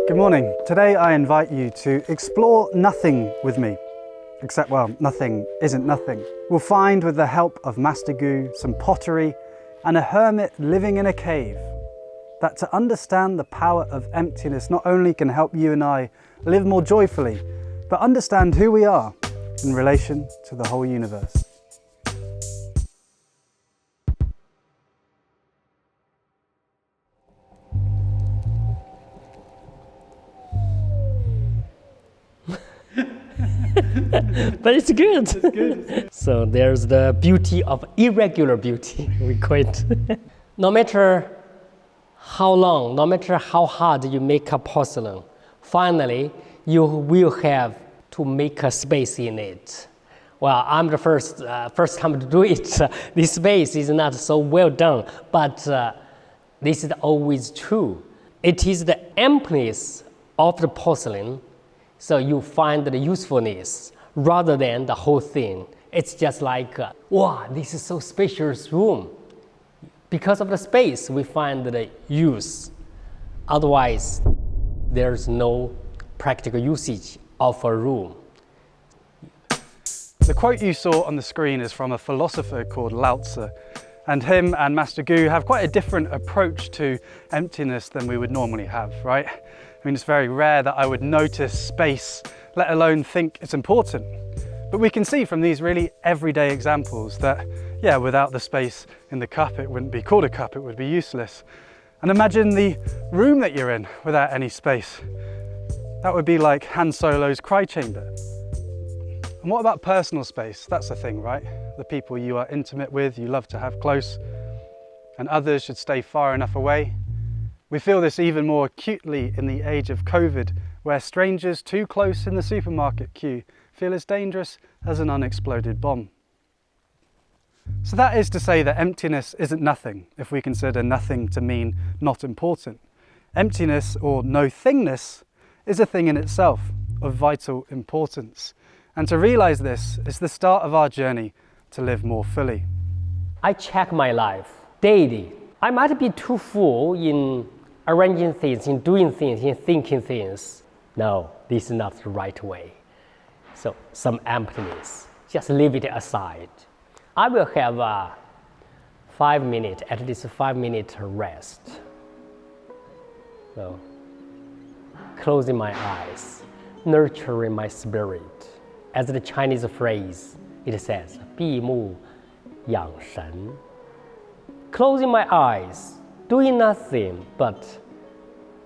Good morning. Today I invite you to explore nothing with me. Except, well, nothing isn't nothing. We'll find, with the help of Master Gu, some pottery, and a hermit living in a cave, that to understand the power of emptiness not only can help you and I live more joyfully, but understand who we are in relation to the whole universe. But it's good. It's good. So there's the beauty of irregular beauty, we call it. No matter how long, no matter how hard you make a porcelain, finally you will have to make a space in it. Well, I'm the first time to do it. This space is not so well done, but this is always true. It is the emptiness of the porcelain, so you find the usefulness rather than the whole thing. It's just like, wow, this is so spacious room. Because of the space, we find the use. Otherwise, there's no practical usage of a room. The quote you saw on the screen is from a philosopher called Lao Tzu, and him and Master Gu have quite a different approach to emptiness than we would normally have, right? I mean, it's very rare that I would notice space, let alone think it's important. But we can see from these really everyday examples that, yeah, without the space in the cup, it wouldn't be called a cup, it would be useless. And imagine the room that you're in without any space. That would be like Han Solo's cry chamber. And what about personal space? That's the thing, right? The people you are intimate with, you love to have close, and others should stay far enough away. We feel this even more acutely in the age of COVID, where strangers too close in the supermarket queue feel as dangerous as an unexploded bomb. So that is to say that emptiness isn't nothing, if we consider nothing to mean not important. Emptiness, or no-thingness, is a thing in itself of vital importance. And to realize this is the start of our journey to live more fully. I check my life daily. I might be too full in arranging things, in doing things, in thinking things. No, this is not the right way. So some emptiness, just leave it aside. I will have a 5 minute, at least 5 minute rest. So closing my eyes, nurturing my spirit. As the Chinese phrase, it says, 闭目养神. Closing my eyes, doing nothing but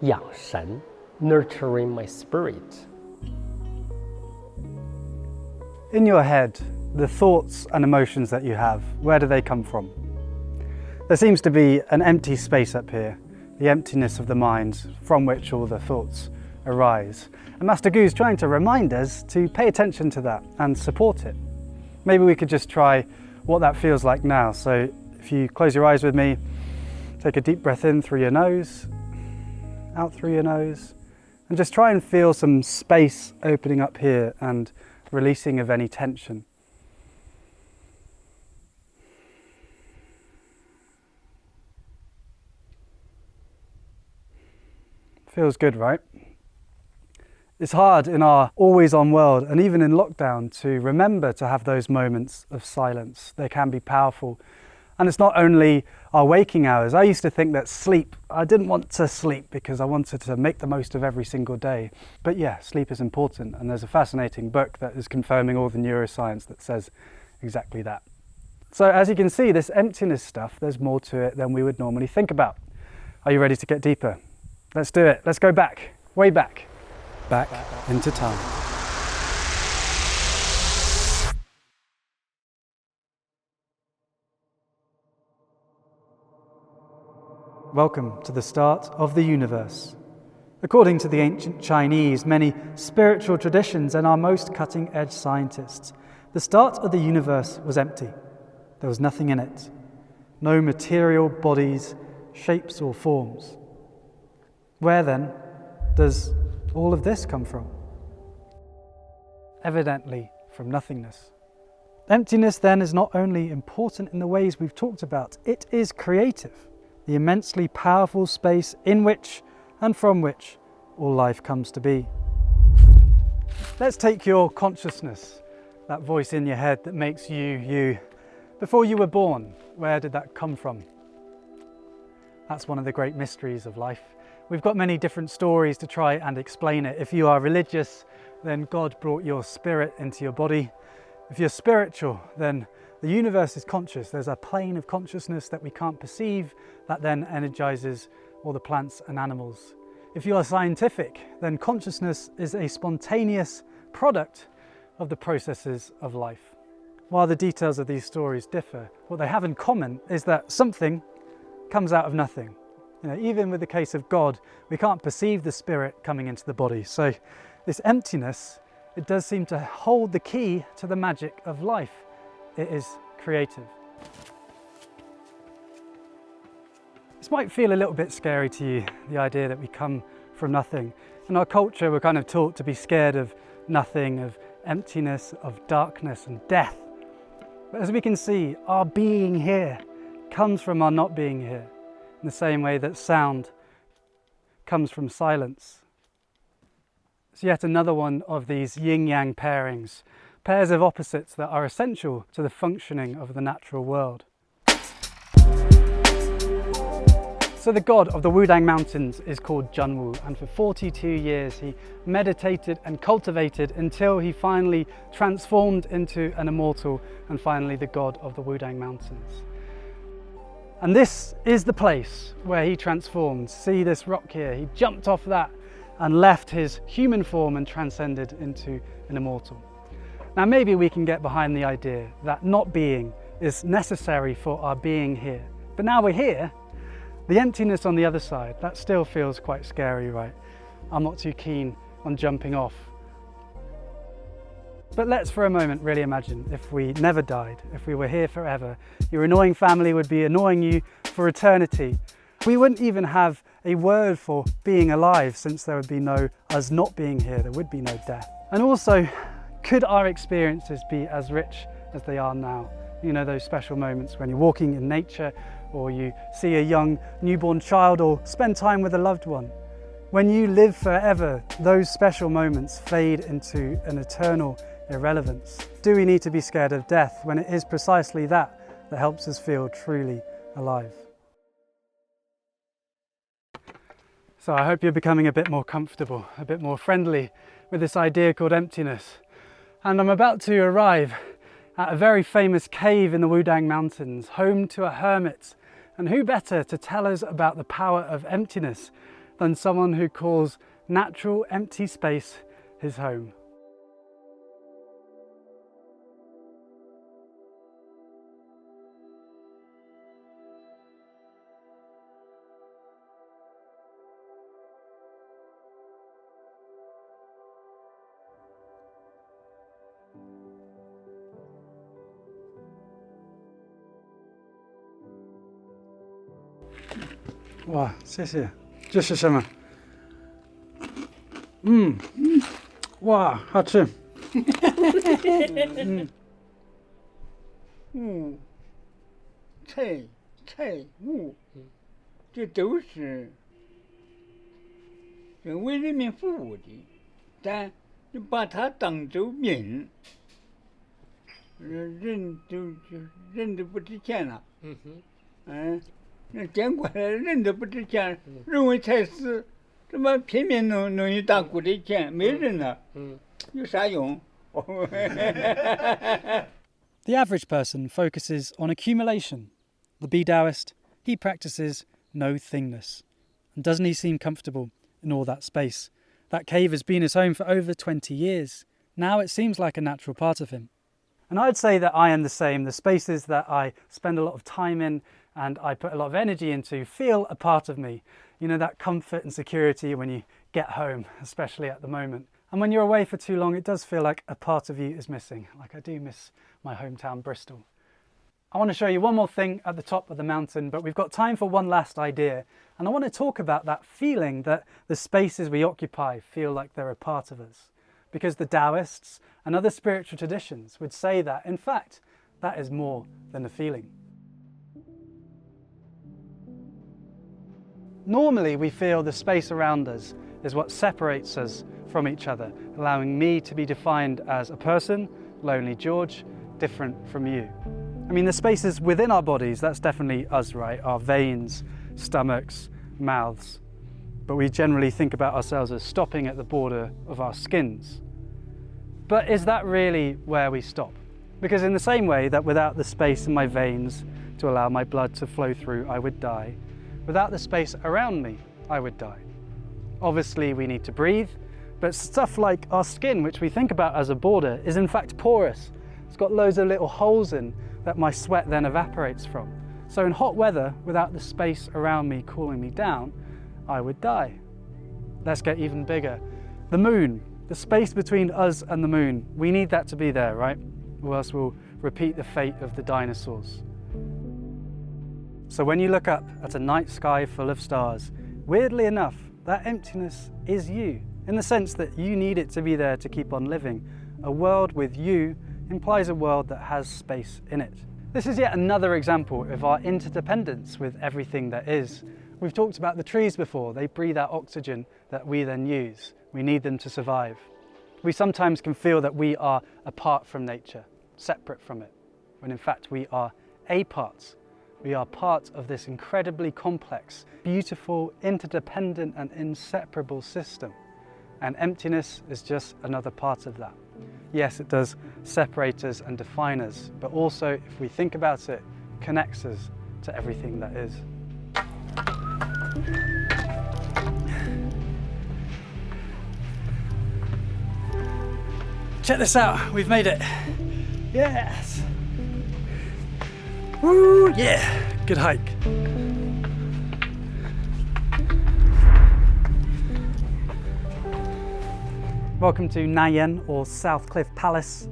养神, nurturing my spirit. In your head, the thoughts and emotions that you have, where do they come from? There seems to be an empty space up here, the emptiness of the mind from which all the thoughts arise. And Master Gu is trying to remind us to pay attention to that and support it. Maybe we could just try what that feels like now. So if you close your eyes with me, take a deep breath in through your nose, out through your nose, and just try and feel some space opening up here and releasing of any tension. Feels good, right? It's hard in our always-on world, and even in lockdown, to remember to have those moments of silence. They can be powerful. And it's not only our waking hours. I used to think that sleep, I didn't want to sleep because I wanted to make the most of every single day. But yeah, sleep is important, and there's a fascinating book that is confirming all the neuroscience that says exactly that. So as you can see, this emptiness stuff, there's more to it than we would normally think about. Are you ready to get deeper? Let's do it. Let's go back, way back. Back into time. Welcome to the start of the universe. According to the ancient Chinese, many spiritual traditions, and our most cutting-edge scientists, the start of the universe was empty. There was nothing in it. No material bodies, shapes or forms. Where then does all of this come from? Evidently from nothingness. Emptiness then is not only important in the ways we've talked about, it is creative. The immensely powerful space in which and from which all life comes to be. Let's take your consciousness, that voice in your head that makes you, you. Before you were born, where did that come from? That's one of the great mysteries of life. We've got many different stories to try and explain it. If you are religious, then God brought your spirit into your body. If you're spiritual, then the universe is conscious. There's a plane of consciousness that we can't perceive that then energizes all the plants and animals. If you are scientific, then consciousness is a spontaneous product of the processes of life. While the details of these stories differ, what they have in common is that something comes out of nothing. Even with the case of God, we can't perceive the spirit coming into the body. So this emptiness, it does seem to hold the key to the magic of life. It is creative. This might feel a little bit scary to you, the idea that we come from nothing. In our culture, we're kind of taught to be scared of nothing, of emptiness, of darkness and death. But as we can see, our being here comes from our not being here, in the same way that sound comes from silence. It's yet another one of these yin-yang pairings, pairs of opposites that are essential to the functioning of the natural world. So the god of the Wudang Mountains is called Junwu, and for 42 years he meditated and cultivated until he finally transformed into an immortal and finally the god of the Wudang Mountains. And this is the place where he transformed. See this rock here? He jumped off that and left his human form and transcended into an immortal. Now maybe we can get behind the idea that not being is necessary for our being here. But now we're here, the emptiness on the other side, that still feels quite scary, right? I'm not too keen on jumping off. But let's for a moment really imagine if we never died, if we were here forever. Your annoying family would be annoying you for eternity. We wouldn't even have a word for being alive, since there would be no us not being here, there would be no death. And also, could our experiences be as rich as they are now? You know, those special moments when you're walking in nature, or you see a young newborn child, or spend time with a loved one. When you live forever, those special moments fade into an eternal irrelevance. Do we need to be scared of death when it is precisely that that helps us feel truly alive? So I hope you're becoming a bit more comfortable, a bit more friendly with this idea called emptiness. And I'm about to arrive at a very famous cave in the Wudang Mountains, home to a hermit. And who better to tell us about the power of emptiness than someone who calls natural empty space his home? Wow, 谢谢。这是什么？哇，好吃。菜物，这都是为人民服务的，但就把它当做命，人都不值钱了。那见过来人都不值钱，认为才是这么拼命弄一大股的钱，没人了，有啥用？ The average person focuses on accumulation. The Be Taoist, he practices no thingness. And doesn't he seem comfortable in all that space? That cave has been his home for over 20 years. Now it seems like a natural part of him. And I'd say that I am the same. The spaces that I spend a lot of time in and I put a lot of energy into feel a part of me. You know, that comfort and security when you get home, especially at the moment. And when you're away for too long, it does feel like a part of you is missing. Like I do miss my hometown, Bristol. I want to show you one more thing at the top of the mountain, but we've got time for one last idea. And I want to talk about that feeling that the spaces we occupy feel like they're a part of us. Because the Taoists and other spiritual traditions would say that, in fact, that is more than a feeling. Normally we feel the space around us is what separates us from each other, allowing me to be defined as a person, Lonely George, different from you. I mean, the spaces within our bodies, that's definitely us, right? Our veins, stomachs, mouths. But we generally think about ourselves as stopping at the border of our skins. But is that really where we stop? Because in the same way that without the space in my veins to allow my blood to flow through, I would die, without the space around me, I would die. Obviously, we need to breathe, but stuff like our skin, which we think about as a border, is in fact porous. It's got loads of little holes in that my sweat then evaporates from. So in hot weather, without the space around me cooling me down, I would die. Let's get even bigger. The moon, the space between us and the moon, we need that to be there, right? Or else we'll repeat the fate of the dinosaurs. So when you look up at a night sky full of stars, weirdly enough, that emptiness is you, in the sense that you need it to be there to keep on living. A world with you implies a world that has space in it. This is yet another example of our interdependence with everything that is. We've talked about the trees before. They breathe out oxygen that we then use. We need them to survive. We sometimes can feel that we are apart from nature, separate from it, when in fact we are a part. We are part of this incredibly complex, beautiful, interdependent and inseparable system. And emptiness is just another part of that. Yes, it does separate us and define us, but also, if we think about it, connects us to everything that is. Check this out, we've made it. Yes. Woo, yeah, good hike. Welcome to Nayan, or South Cliff Palace.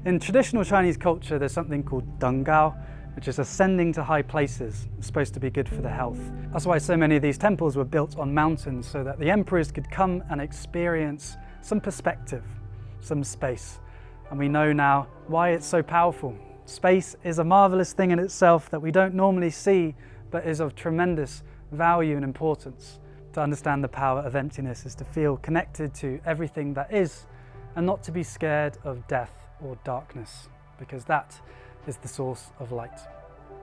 In traditional Chinese culture, there's something called Dengao, which is ascending to high places. It's supposed to be good for the health. That's why so many of these temples were built on mountains, so that the emperors could come and experience some perspective, some space. And we know now why it's so powerful. Space is a marvelous thing in itself that we don't normally see, but is of tremendous value and importance. To understand the power of emptiness is to feel connected to everything that is, and not to be scared of death or darkness, because that is the source of light.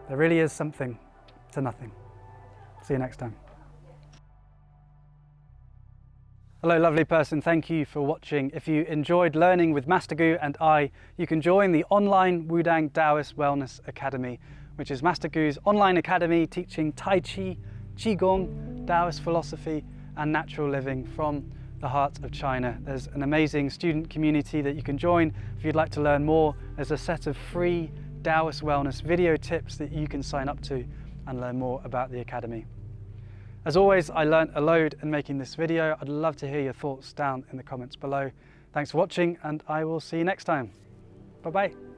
There really is something to nothing. See you next time. Hello lovely person, thank you for watching. If you enjoyed learning with Master Gu and I, you can join the online Wudang Taoist Wellness Academy, which is Master Gu's online academy teaching Tai Chi, Qigong, Taoist philosophy and natural living from the heart of China. There's an amazing student community that you can join. If you'd like to learn more, there's a set of free Taoist wellness video tips that you can sign up to and learn more about the academy. As always, I learned a load in making this video. I'd love to hear your thoughts down in the comments below. Thanks for watching, and I will see you next time. Bye-bye.